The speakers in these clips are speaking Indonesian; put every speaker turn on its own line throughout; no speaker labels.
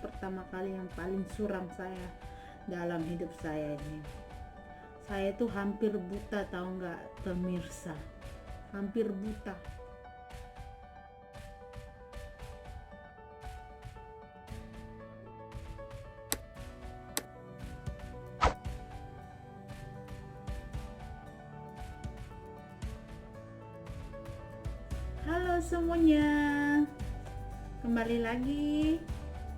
pertama kali yang paling suram saya dalam hidup saya ini. Saya tuh hampir buta, tahu nggak pemirsa? Hampir buta. Halo semuanya, kembali lagi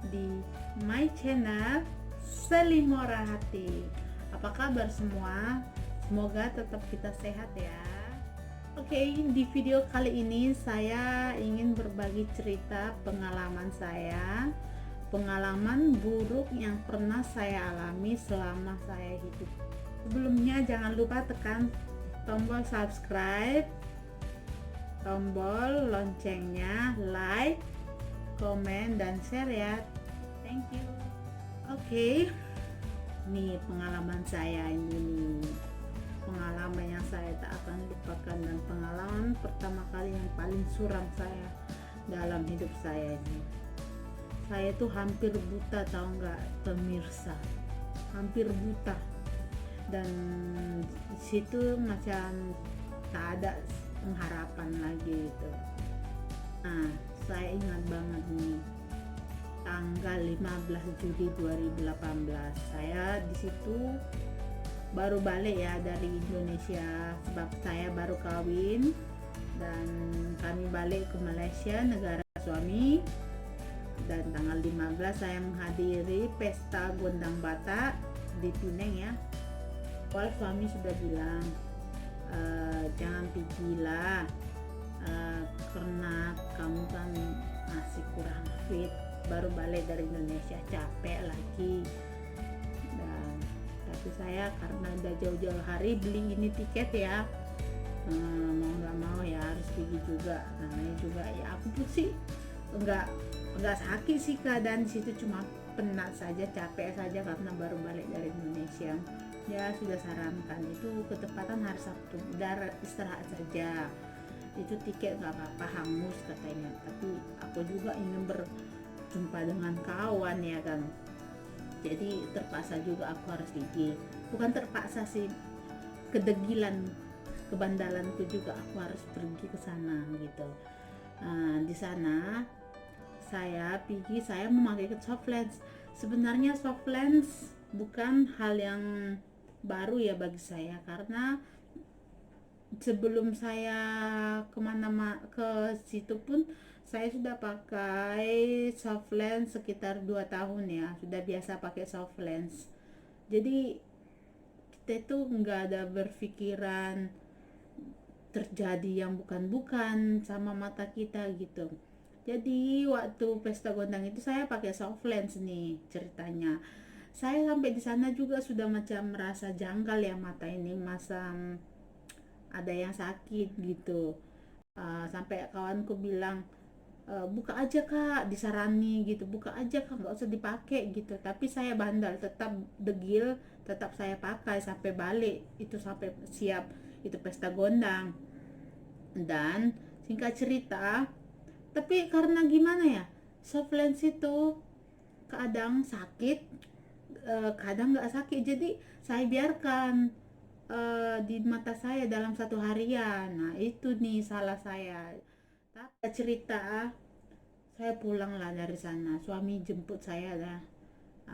di my channel Selimora Hati. Apa kabar semua? Semoga tetap kita sehat ya. Oke, di video kali ini saya ingin berbagi cerita pengalaman saya, pengalaman buruk yang pernah saya alami selama saya hidup. Sebelumnya jangan lupa tekan tombol subscribe, tombol loncengnya, like, komen, dan share ya. Thank you. Oke, nih pengalaman saya ini nih. Pengalaman yang saya tak akan lupakan dan pengalaman pertama kali yang paling suram saya dalam hidup saya ini. Saya tuh hampir buta, tahu nggak pemirsa? Hampir buta. Dan situ macam tak ada pengharapan lagi gitu. Nah, saya ingat banget nih tanggal 15 Juli 2018. Saya di situ baru balik ya dari Indonesia, sebab saya baru kawin dan kami balik ke Malaysia, negara suami. Dan tanggal 15 saya menghadiri pesta Gondang Batak di Penang ya. Awal suami sudah bilang, jangan pikilah, karena kamu kan masih kurang fit, baru balik dari Indonesia, capek lagi. Dan tapi saya karena udah jauh-jauh hari beli ini tiket ya, mau nggak mau ya harus pergi juga. Namanya juga ya, aku pun sih enggak sakit sih keadaan di situ, cuma penat saja, capek saja karena baru balik dari Indonesia. Ya sudah sarankan itu ketepatan hari Sabtu, udah istirahat saja, itu tiket nggak apa-apa hangus katanya. Tapi aku juga ingin berjumpa dengan kawan ya kan, jadi terpaksa juga aku harus pergi. Bukan terpaksa sih, kedegilan, kebandalanku juga aku harus pergi ke sana gitu. Di sana saya pergi, saya memakai soft lens. Sebenarnya soft lens bukan hal yang baru ya bagi saya, karena sebelum saya ke situ pun saya sudah pakai soft lens sekitar 2 tahun ya, sudah biasa pakai soft lens. Jadi kita itu nggak ada berpikiran terjadi yang bukan-bukan sama mata kita gitu. Jadi waktu pesta gondang itu saya pakai soft lens nih ceritanya. Saya sampai di sana juga sudah macam merasa janggal ya, mata ini masa ada yang sakit gitu. Sampai kawanku bilang, buka aja kak, disarani gitu, buka aja kak, nggak usah dipakai gitu. Tapi saya bandal, tetap degil, tetap saya pakai sampai balik itu, sampai siap itu pesta gondang. Dan singkat cerita, tapi karena gimana ya, soft lens itu kadang sakit, kadang nggak sakit, jadi saya biarkan di mata saya dalam satu harian. Nah itu nih salah saya. Tapi cerita, saya pulang lah dari sana, suami jemput saya dah.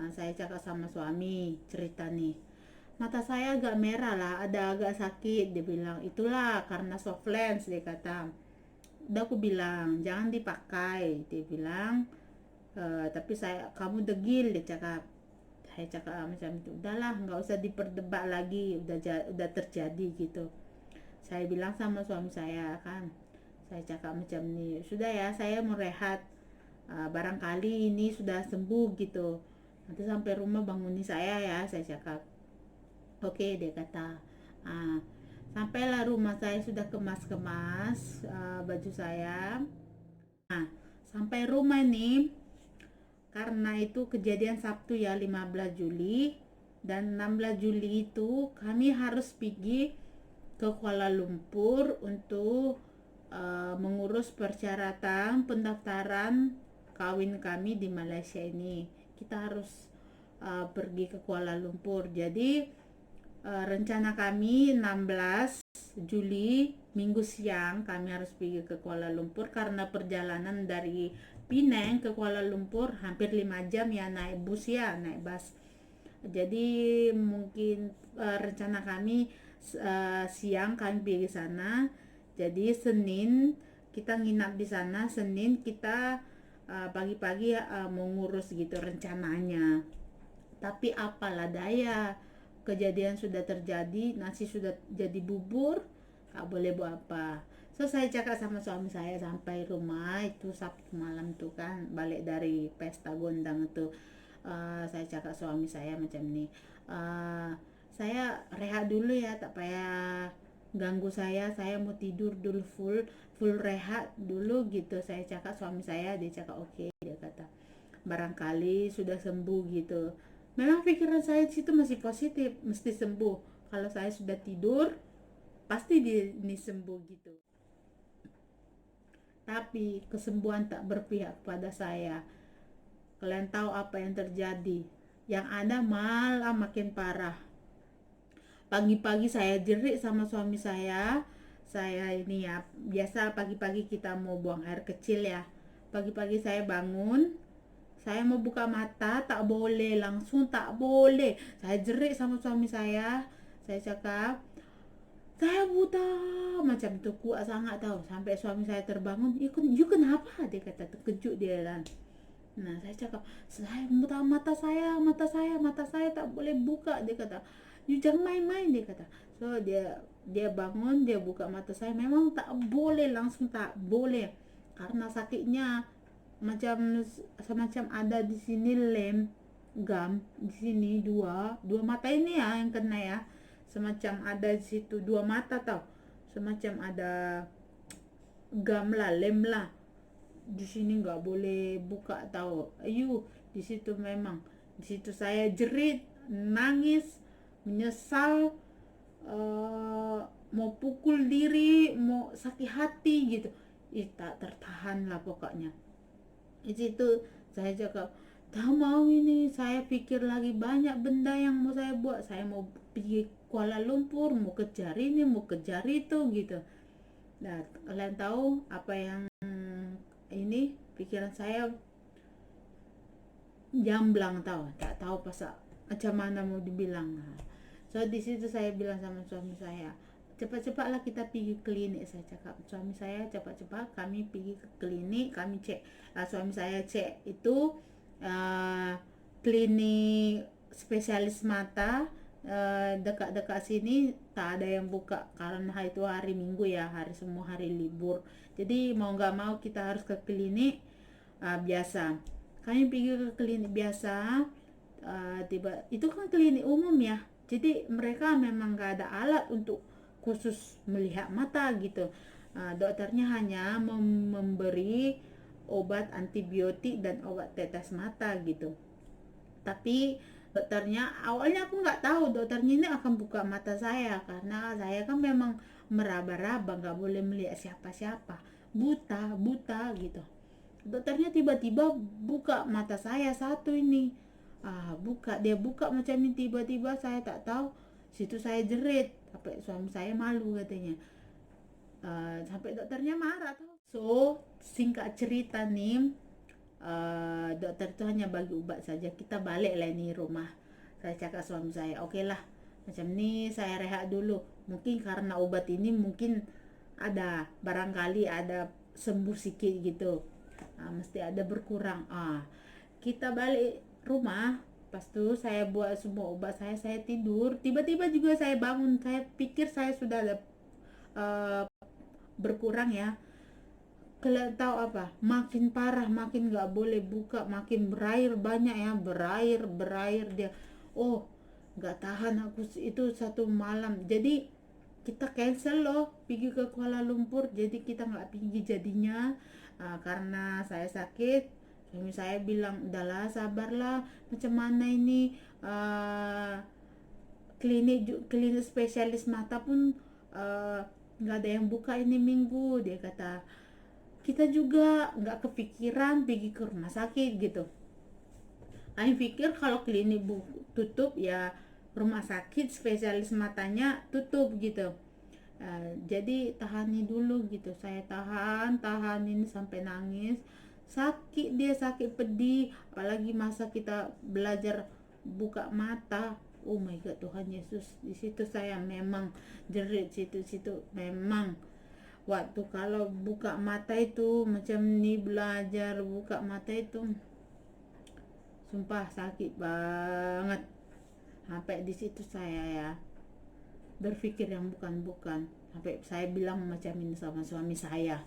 Saya cakap sama suami, cerita nih, mata saya agak merah lah, ada agak sakit. Dia bilang itulah karena soft lens, dia kata. Udah aku bilang jangan dipakai, dia bilang. Tapi kamu degil, dia cakap. Saya cakap macam itu, udahlah nggak usah diperdebat lagi, udah terjadi gitu. Saya bilang sama suami saya kan, saya cakap macam ini, sudah ya saya mau rehat, barangkali ini sudah sembuh gitu, nanti sampai rumah bangunin saya ya, saya cakap. Oke, dia kata. uh, Sampailah rumah, saya sudah kemas-kemas baju saya. Nah, sampai rumah nih, karena itu kejadian Sabtu ya 15 Juli, dan 16 Juli itu kami harus pergi ke Kuala Lumpur untuk mengurus persyaratan pendaftaran kawin kami di Malaysia ini. kita harus pergi ke Kuala Lumpur. Jadi rencana kami 16 Juli Minggu siang kami harus pergi ke Kuala Lumpur, karena perjalanan dari Penang ke Kuala Lumpur hampir 5 jam ya, naik bus ya, naik bus. Jadi mungkin rencana kami siang kami pergi sana. Jadi Senin kita nginap di sana, Senin kita pagi-pagi mau ngurus gitu rencananya. Tapi apalah daya, kejadian sudah terjadi, nasi sudah jadi bubur, gak boleh buat apa. So saya cakap sama suami saya sampai rumah itu Sabtu malam tuh kan, balik dari pesta gondang itu. Saya cakap suami saya macam ni, uh, saya rehat dulu ya, tak payah ganggu saya mau tidur dulu, full full rehat dulu gitu. Saya cakap suami saya, dia cakap oke, dia kata barangkali sudah sembuh gitu. Memang pikiran saya situ masih positif, mesti sembuh. Kalau saya sudah tidur, pasti dia ini sembuh gitu. Tapi kesembuhan tak berpihak pada saya. Kalian tahu apa yang terjadi? Yang ada malah makin parah. Pagi-pagi saya jerit sama suami saya. Saya ini ya, biasa pagi-pagi kita mau buang air kecil ya. Pagi-pagi saya bangun, saya mau buka mata, tak boleh, langsung tak boleh. Saya jerit sama suami saya. Saya cakap, saya buta. Macam itu kuat sangat tahu. Sampai suami saya terbangun, you kenapa? Dia kata, terkejut dia kan. Nah, saya cakap, saya buta, mata saya tak boleh buka. Dia kata, you jangan main-main, dia kata. So dia bangun, dia buka mata saya. Memang tak boleh, langsung tak boleh. Karena sakitnya macam semacam ada di sini lem gam di sini, dua mata ini ya yang kena ya, semacam ada di situ dua mata tau, semacam ada gam lah, lem lah di sini, nggak boleh buka tahu. Ayu di situ, memang di situ saya jerit, nangis, menyesal, mau pukul diri, mau sakit hati gitu. Tak tertahan lah pokoknya. Di situ saya cakap, tak mau ini, saya pikir lagi banyak benda yang mau saya buat. Saya mau pergi Kuala Lumpur, mau kejar ini, mau kejar itu gitu. Nah, kalian tahu apa yang ini pikiran saya jamblang, tahu tak tahu pasal macam mana mau dibilang. So di situ saya bilang sama suami saya, cepat-cepatlah kita pergi klinik. Saya cakap suami saya, cepat-cepat kami pergi ke klinik, kami cek. Suami saya cek itu uh, klinik spesialis mata dekat-dekat sini tak ada yang buka, karena itu hari Minggu ya, semua hari libur. Jadi mau nggak mau kita harus ke klinik biasa. Kami pergi ke klinik biasa, tiba itu kan klinik umum ya, jadi mereka memang gak ada alat untuk khusus melihat mata gitu. Dokternya hanya memberi obat antibiotik dan obat tetes mata gitu. Tapi dokternya, awalnya aku nggak tahu dokternya ini akan buka mata saya, karena saya kan memang meraba-raba, nggak boleh melihat siapa-siapa, buta buta gitu. Dokternya tiba-tiba buka mata saya satu ini, dia buka macam ini tiba-tiba, saya tak tahu. Situ saya jerit, sampai suami saya malu katanya. Sampai dokternya marah tuh. So singkat cerita nih, dokter itu hanya bagi obat saja, kita balik lah ini rumah. Saya cakap suami saya, oke lah, macam ni saya rehat dulu, mungkin karena obat ini mungkin ada, barangkali ada sembuh sikit gitu, mesti ada berkurang. Kita balik rumah, pas tu saya buat semua obat saya tidur. Tiba-tiba juga saya bangun, saya pikir saya sudah ada berkurang ya. Kalian tahu apa, makin parah, makin nggak boleh buka, makin berair banyak ya, berair dia. Oh, nggak tahan aku itu satu malam. Jadi kita cancel loh pergi ke Kuala Lumpur, jadi kita nggak pergi jadinya. Karena saya sakit. Suami saya bilang, udahlah sabarlah, macam mana ini, klinik spesialis mata pun nggak ada yang buka ini Minggu. Dia kata, kita juga nggak kepikiran pergi ke rumah sakit gitu. Aing pikir kalau klinik tutup ya rumah sakit spesialis matanya tutup gitu. Jadi tahani dulu gitu, saya tahan ini sampai nangis. Sakit, dia sakit pedih, apalagi masa kita belajar buka mata. Oh my god, Tuhan Yesus, di situ saya memang jerit, situ memang waktu kalau buka mata itu macam nih, belajar buka mata itu sumpah sakit banget. Sampai di situ saya ya berpikir yang bukan-bukan, sampai saya bilang macam ini sama suami saya.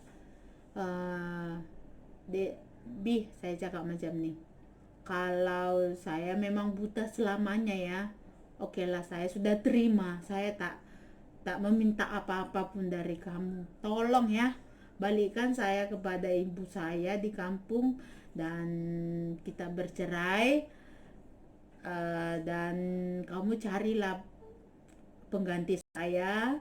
uh, de Bi, saya cakap macam ni, kalau saya memang buta selamanya ya, oke lah, saya sudah terima, saya tak tak meminta apa-apa pun dari kamu, tolong ya balikan saya kepada ibu saya di kampung dan kita bercerai. Dan kamu carilah pengganti saya,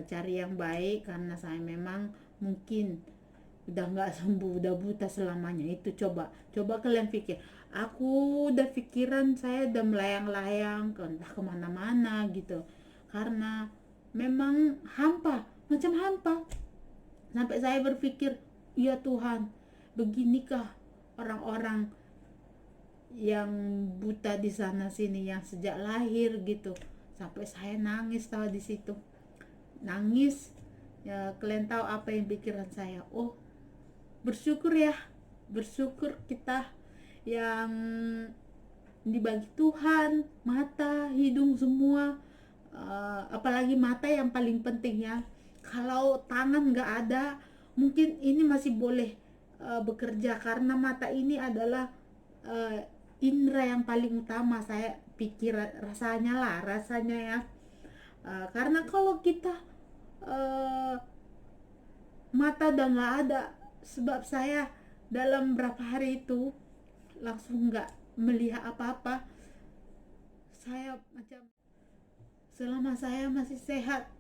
cari yang baik karena saya memang mungkin udah nggak sembuh, udah buta selamanya. Itu coba coba kalian pikir, aku udah pikiran saya udah melayang-layang ke entah kemana-mana gitu, karena memang hampa, macam hampa. Sampai saya berpikir, ya Tuhan, beginikah orang-orang yang buta di sana sini yang sejak lahir gitu. Sampai saya nangis tahu di situ, nangis. Ya kalian tahu apa yang pikiran saya, oh bersyukur ya, bersyukur kita yang dibagi Tuhan mata, hidung semua. Apalagi mata yang paling penting ya. Kalau tangan nggak ada, mungkin ini masih boleh bekerja, karena mata ini adalah uh, indera yang paling utama, saya pikir rasanya lah, rasanya ya. Karena kalau kita uh, mata udah nggak ada, sebab saya dalam berapa hari itu langsung nggak melihat apa-apa. Saya macam, selama saya masih sehat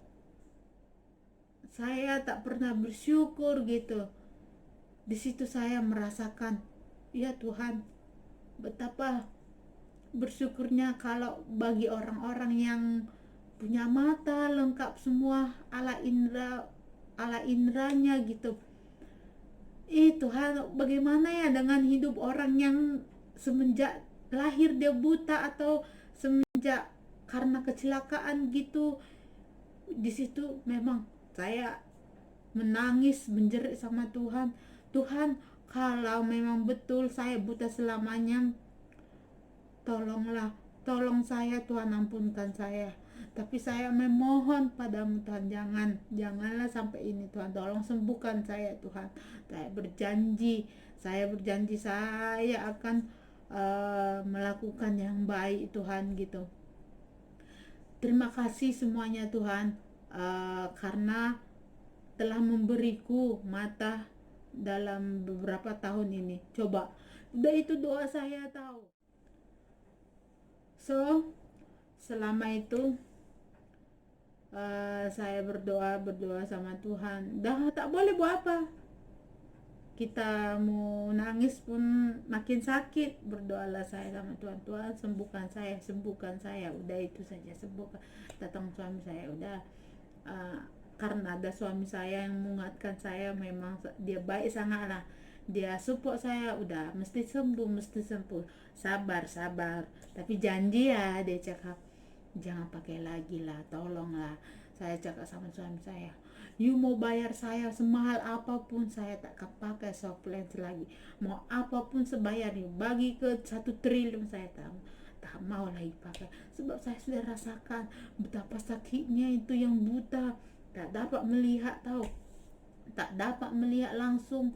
saya tak pernah bersyukur gitu. Di situ saya merasakan, ya Tuhan, betapa bersyukurnya kalau bagi orang-orang yang punya mata lengkap semua ala indranya gitu. Tuhan, bagaimana ya dengan hidup orang yang semenjak lahir dia buta, atau semenjak karena kecelakaan gitu. Di situ memang saya menangis menjerit sama Tuhan. Tuhan, kalau memang betul saya buta selamanya, tolonglah, tolong saya Tuhan, ampunkan saya. Tapi saya memohon padamu Tuhan, janganlah sampai ini Tuhan, tolong sembuhkan saya Tuhan. Saya berjanji saya akan melakukan yang baik Tuhan gitu. Terima kasih semuanya Tuhan, karena telah memberiku mata dalam beberapa tahun ini. Coba, udah itu doa saya tahu. So, selama itu saya berdoa sama Tuhan. Dah tak boleh buat apa. Kita mau nangis pun makin sakit. Berdoalah saya sama Tuhan. Tuhan, sembuhkan saya, sembuhkan saya. Udah itu saja, sembuhkan. Datang suami saya, udah. Karena ada suami saya yang menguatkan saya, memang dia baik sangat lah, dia support saya, udah mesti sembuh, sabar, tapi janji ya, dia cakap jangan pakai lagi lah, tolonglah. Saya cakap sama suami saya, you mau bayar saya semahal apapun, saya tak akan pakai soft lens lagi, mau apapun sebayar, bagi ke 1 triliun saya tak mau lagi pakai, sebab saya sudah rasakan betapa sakitnya itu yang buta, tak dapat melihat, tahu, tak dapat melihat langsung,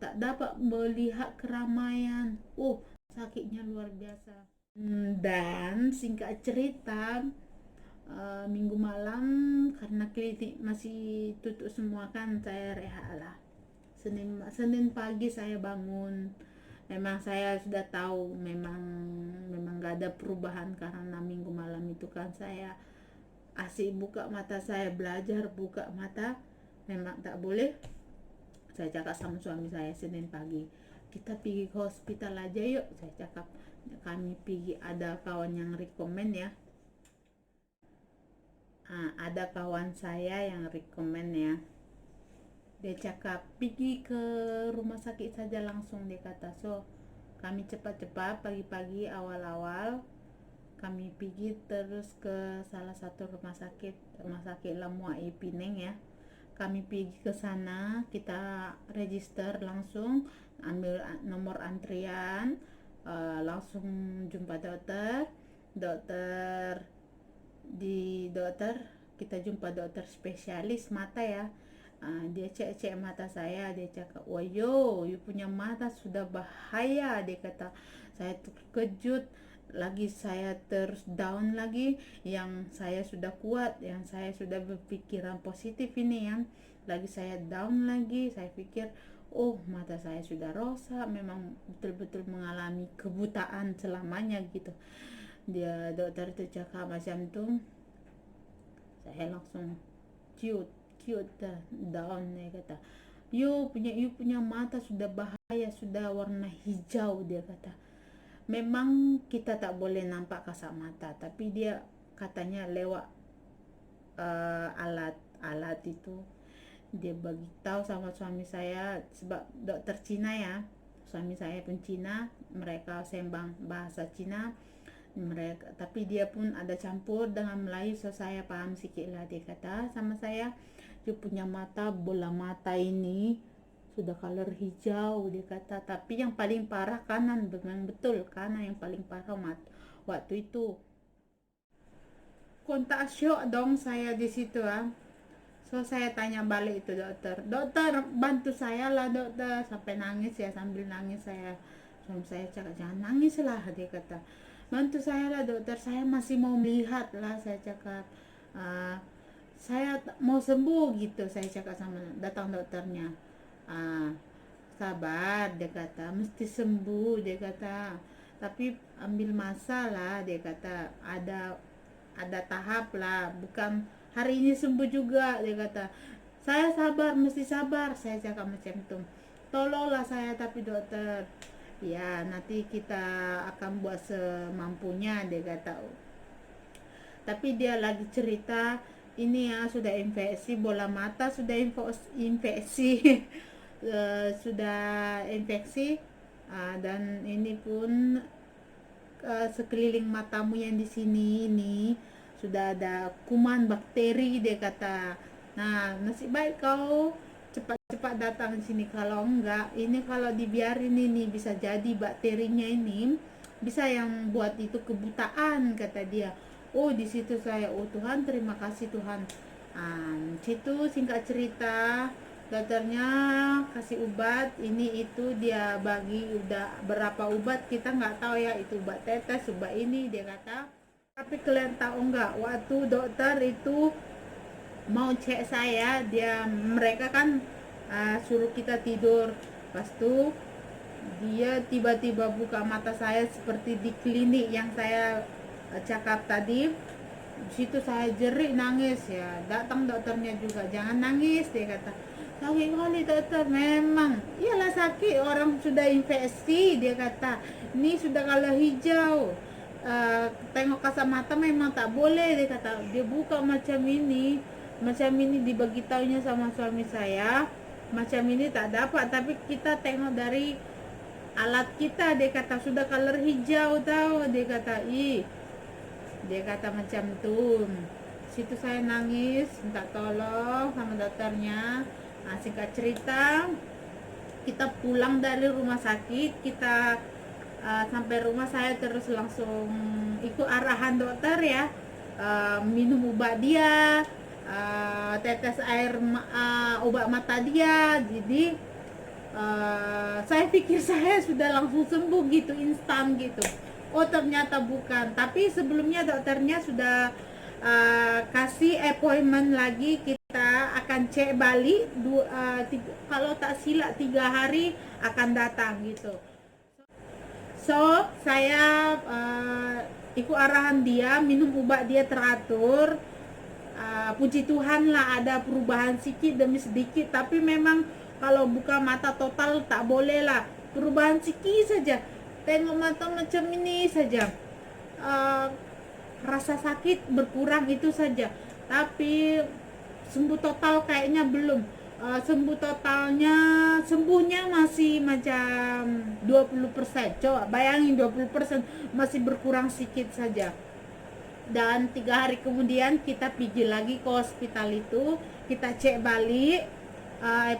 tak dapat melihat keramaian. Sakitnya luar biasa. Dan singkat cerita, minggu malam karena klinik masih tutup semua kan, saya rehat lah. Senin pagi saya bangun, memang saya sudah tahu memang gak ada perubahan, karena minggu malam itu kan saya asik buka mata, saya belajar buka mata, memang tak boleh. Saya cakap sama suami saya Senin pagi, kita pergi ke hospital aja yuk, saya cakap. Kami pergi, ada kawan yang rekomen ya. Ada kawan saya yang rekomen ya. Dia cakap pergi ke rumah sakit saja langsung, dia kata. So kami cepat-cepat pagi-pagi awal-awal kami pergi terus ke salah satu rumah sakit Lamuai Pineng ya. Kami pergi ke sana, kita register langsung, ambil nomor antrian, langsung jumpa dokter kita jumpa dokter spesialis mata ya. Dia cek mata saya, dia cakap, wayo, you punya mata sudah bahaya, dia kata. Saya terkejut lagi, saya terus down lagi, yang saya sudah kuat, yang saya sudah berpikiran positif ini yang lagi saya down lagi. Saya pikir, oh mata saya sudah rusak, memang betul-betul mengalami kebutaan selamanya gitu. Dia dokter itu cakap macam tuh, saya langsung cute down, dia kata, you punya mata sudah bahaya, sudah warna hijau, dia kata. Memang kita tak boleh nampak kasat mata, tapi dia katanya lewat alat itu dia bagi tahu sama suami saya, sebab dokter Cina ya, suami saya pun Cina, mereka sembang bahasa Cina mereka, tapi dia pun ada campur dengan Melayu, so saya paham sikit lah. Dia kata sama saya, dia punya mata, bola mata ini sudah color hijau, dia kata. Tapi yang paling parah kanan, memang betul kanan yang paling parah waktu itu. Kontak syok dong saya di situ So saya tanya balik itu dokter bantu saya lah dokter, sampai nangis ya, sambil nangis saya, suami saya cakap jangan nangis lah, dia kata, bantu saya lah dokter, saya masih mau melihat lah, saya cakap. Saya mau sembuh gitu, saya cakap sama datang dokternya. Sabar, dia kata, mesti sembuh, dia kata, tapi ambil masa lah, dia kata, ada tahap lah, bukan hari ini sembuh juga, dia kata. Saya sabar, mesti sabar, saya cakap macam itu. Tolonglah saya tapi dokter, ya nanti kita akan buat semampunya, dia kata. Tapi dia lagi cerita, ini ya sudah infeksi, bola mata sudah infeksi sudah infeksi, dan ini pun sekeliling matamu yang di sini ini sudah ada kuman bakteri, dia kata. Nah, nasib baik kau cepat-cepat datang di sini, kalau enggak ini kalau dibiarin ini bisa jadi bakterinya ini bisa yang buat itu kebutaan, kata dia. Oh di situ saya, oh Tuhan terima kasih Tuhan. Situ singkat cerita dokternya kasih obat ini itu, dia bagi udah berapa obat kita nggak tahu ya, itu obat tetes, obat ini, dia kata. Tapi kalian tahu nggak, waktu dokter itu mau cek saya, mereka kan suruh kita tidur, pas itu dia tiba-tiba buka mata saya seperti di klinik yang saya cakap tadi. Di situ saya jerit nangis ya, datang dokternya juga, jangan nangis, dia kata. Sakit kali dokter, memang iyalah sakit, orang sudah infeksi, dia kata, ini sudah kalau hijau, tengok kasat mata memang tak boleh, dia kata. Dia buka macam ini dibagi taunya sama suami saya, macam ini tak dapat, tapi kita tengok dari alat kita, dia kata sudah color hijau tahu, dia kata. Dia kata macam tuh. Situ saya nangis minta tolong sama dokternya. Singkat cerita, kita pulang dari rumah sakit, kita sampai rumah saya terus langsung ikut arahan dokter ya, minum obat dia, tetes air obat mata dia. Jadi saya pikir saya sudah langsung sembuh gitu, instan gitu. Oh ternyata bukan, tapi sebelumnya dokternya sudah kasih appointment lagi, kita akan cek balik kalau tak silap 3 hari akan datang gitu. So saya ikut arahan dia, minum obat dia teratur. Puji Tuhan lah ada perubahan sedikit demi sedikit, tapi memang kalau buka mata total tak boleh lah. perubahan sikit saja, tengok mata macam ini saja, uh, rasa sakit berkurang itu saja. Tapi sembuh total kayaknya belum. Sembuh totalnya, sembuhnya masih macam 20%. Coba bayangin 20%, masih berkurang sedikit saja. Dan 3 hari kemudian kita pergi lagi ke hospital itu, kita cek balik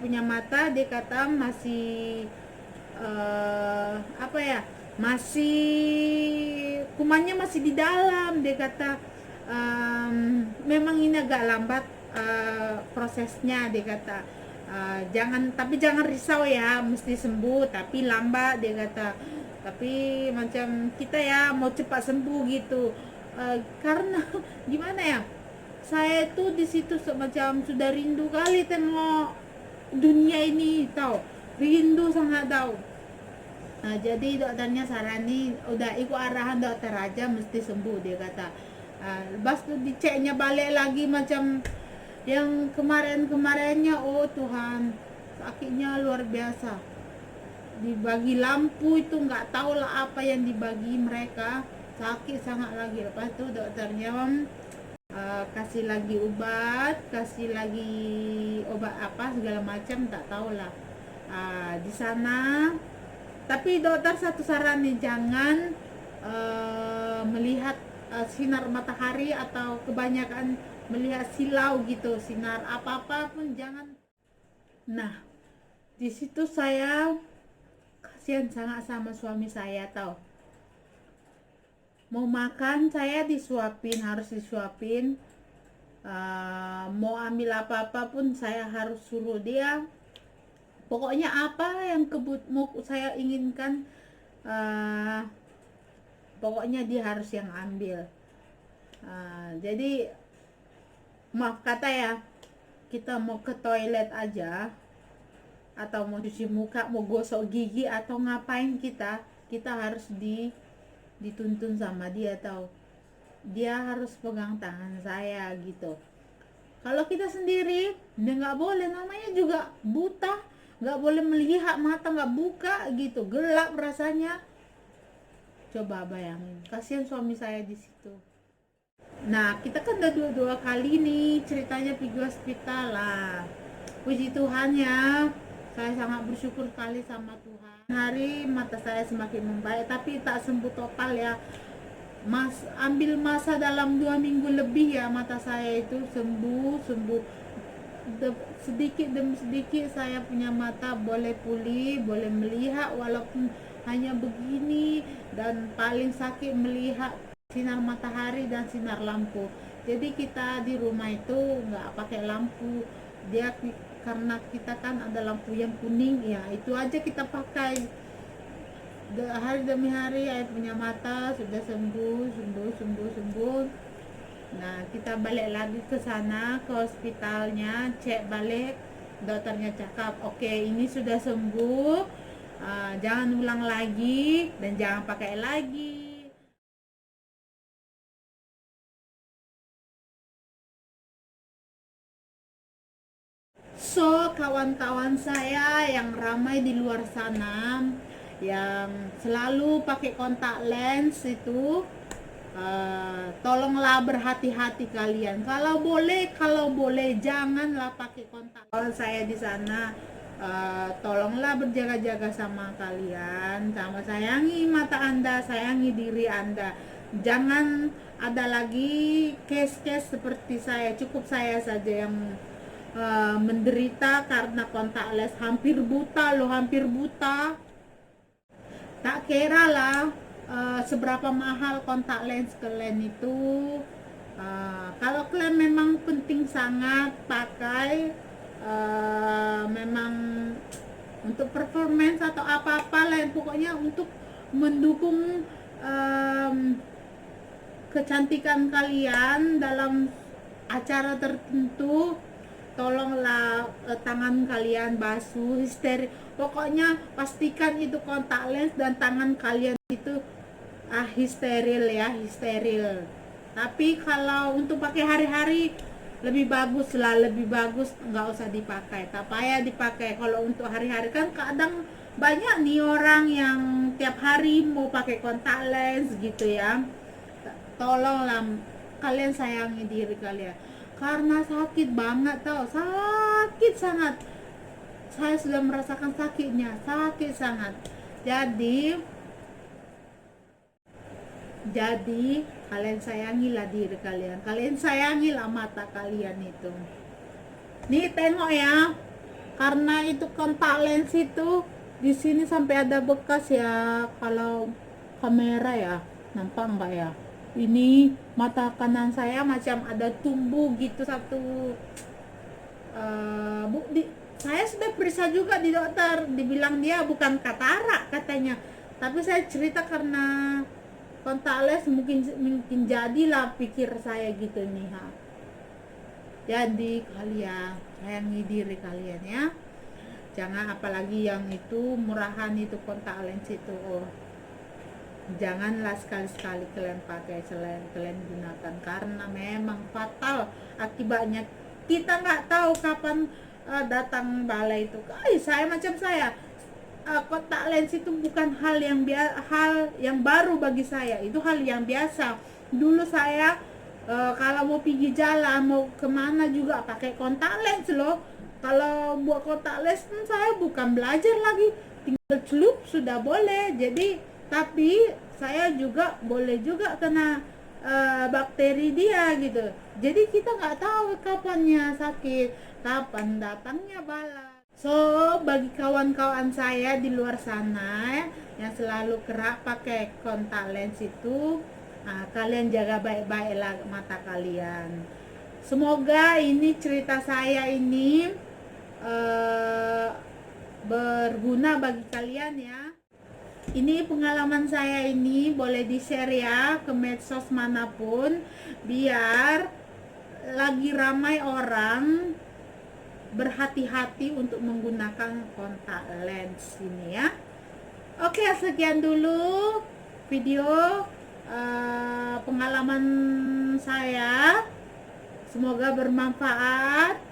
punya mata. Dia kata masih apa ya, masih kumannya masih di dalam. Dia kata memang ini agak lambat prosesnya. Dia kata jangan risau ya, mesti sembuh tapi lambat. Dia kata tapi macam kita ya mau cepat sembuh gitu. Karena gimana ya, saya tuh di situ semacam sudah rindu kali tengok dunia ini, tahu, rindu sangat tahu. Jadi dokternya sarani udah ikut arahan dokter aja mesti sembuh. Dia kata lepas tuh diceknya balik lagi macam yang kemarinnya. Oh Tuhan, sakitnya luar biasa. Dibagi lampu itu nggak tahu lah apa yang dibagi mereka, sakit sangat lagi. Lepas itu dokternya kasih lagi obat apa segala macam, tak tahu lah di sana. Tapi dokter satu saran nih, jangan melihat sinar matahari atau kebanyakan melihat silau gitu, sinar apa-apa pun jangan. Nah, di situ saya kasihan sangat sama suami saya, tahu. Mau makan saya disuapin, harus disuapin. Mau ambil apa-apa pun saya harus suruh dia. Pokoknya apa yang mau saya inginkan, pokoknya dia harus yang ambil. Jadi maaf kata ya, kita mau ke toilet aja atau mau cuci muka, mau gosok gigi atau ngapain, kita harus dituntun sama dia, tahu. Dia harus pegang tangan saya gitu. Kalau kita sendiri dia nggak boleh, namanya juga buta, nggak boleh melihat, mata nggak buka gitu, gelap rasanya. Coba bayangin, kasihan suami saya di situ. Nah, kita kan udah dua kali nih ceritanya pergi hospital lah. Puji Tuhan ya, saya sangat bersyukur sekali sama Tuhan. Hari mata saya semakin membaik, tapi tak sembuh total ya. Ambil masa dalam 2 minggu lebih ya, mata saya itu sembuh. Sedikit demi sedikit saya punya mata boleh pulih, boleh melihat walaupun hanya begini. Dan paling sakit melihat sinar matahari dan sinar lampu. Jadi kita di rumah itu nggak pakai lampu, dia karena kita kan ada lampu yang kuning ya, itu aja kita pakai. Hari demi hari saya punya mata sudah sembuh. Nah, kita balik lagi ke sana, ke hospitalnya, cek balik. Dokternya cakap oke, ini sudah sembuh, jangan ulang lagi dan jangan pakai lagi. So, kawan-kawan saya yang ramai di luar sana yang selalu pakai kontak lens itu, tolonglah berhati-hati kalian. Kalau boleh janganlah pakai kontak. Kalau saya di sana, tolonglah berjaga-jaga sama kalian, sama sayangi mata Anda, sayangi diri Anda. Jangan ada lagi case-case seperti saya. Cukup saya saja yang menderita karena kontak lens, hampir buta. Tak kira lah seberapa mahal kontak lens kalian itu. Kalau kalian memang penting sangat pakai, memang untuk performance atau apa-apa lain, pokoknya untuk mendukung kecantikan kalian dalam acara tertentu, tolonglah tangan kalian basuh, pokoknya pastikan itu kontak lens dan tangan kalian itu steril. Tapi kalau untuk pakai hari-hari lebih bagus nggak usah dipakai, tak payah dipakai. Kalau untuk hari-hari kan kadang banyak nih orang yang tiap hari mau pakai kontak lens gitu ya. Tolonglah kalian sayangi diri kalian, karena sakit banget tau, sakit sangat. Saya sudah merasakan sakitnya, sakit sangat. Jadi kalian sayangilah diri kalian, kalian sayangilah mata kalian itu. Nih tengok ya, karena itu kontak lens itu di sini sampai ada bekas ya, kalau kamera ya, nampak enggak ya? Ini mata kanan saya macam ada tumbuh gitu satu. Saya sudah periksa juga di dokter, dibilang dia bukan katarak katanya, tapi saya cerita karena kontak lens mungkin jadilah pikir saya gitu nih ha. Jadi kalian sayangi diri kalian ya, jangan apalagi yang itu murahan itu kontak lens itu, janganlah sekali-sekali kalian pakai, selain kalian gunakan, karena memang fatal akibatnya. Kita nggak tahu kapan datang balai itu. Saya macam saya, kontak lens itu bukan hal yang baru bagi saya, itu hal yang biasa. Dulu saya kalau mau pergi jalan mau kemana juga pakai kontak lens loh. Kalau buat kontak lens saya bukan belajar lagi, tinggal celup sudah boleh. Jadi tapi saya juga boleh juga kena bakteri dia gitu. Jadi kita nggak tahu kapannya sakit, kapan datangnya bala. So bagi kawan-kawan saya di luar sana yang selalu kerap pakai kontak lens itu, kalian jaga baik-baiklah mata kalian. Semoga ini cerita saya ini berguna bagi kalian ya. Ini pengalaman saya, ini boleh di-share ya ke medsos manapun, biar lagi ramai orang berhati-hati untuk menggunakan kontak lens ini ya. Oke, sekian dulu video pengalaman saya. Semoga bermanfaat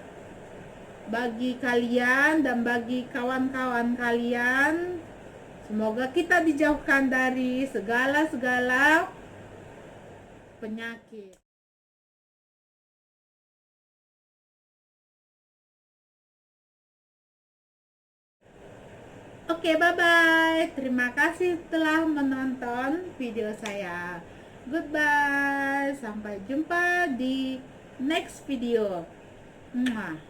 bagi kalian dan bagi kawan-kawan kalian. Semoga kita dijauhkan dari segala penyakit. Oke, bye-bye. Terima kasih telah menonton video saya. Goodbye. Sampai jumpa di next video. Mwah.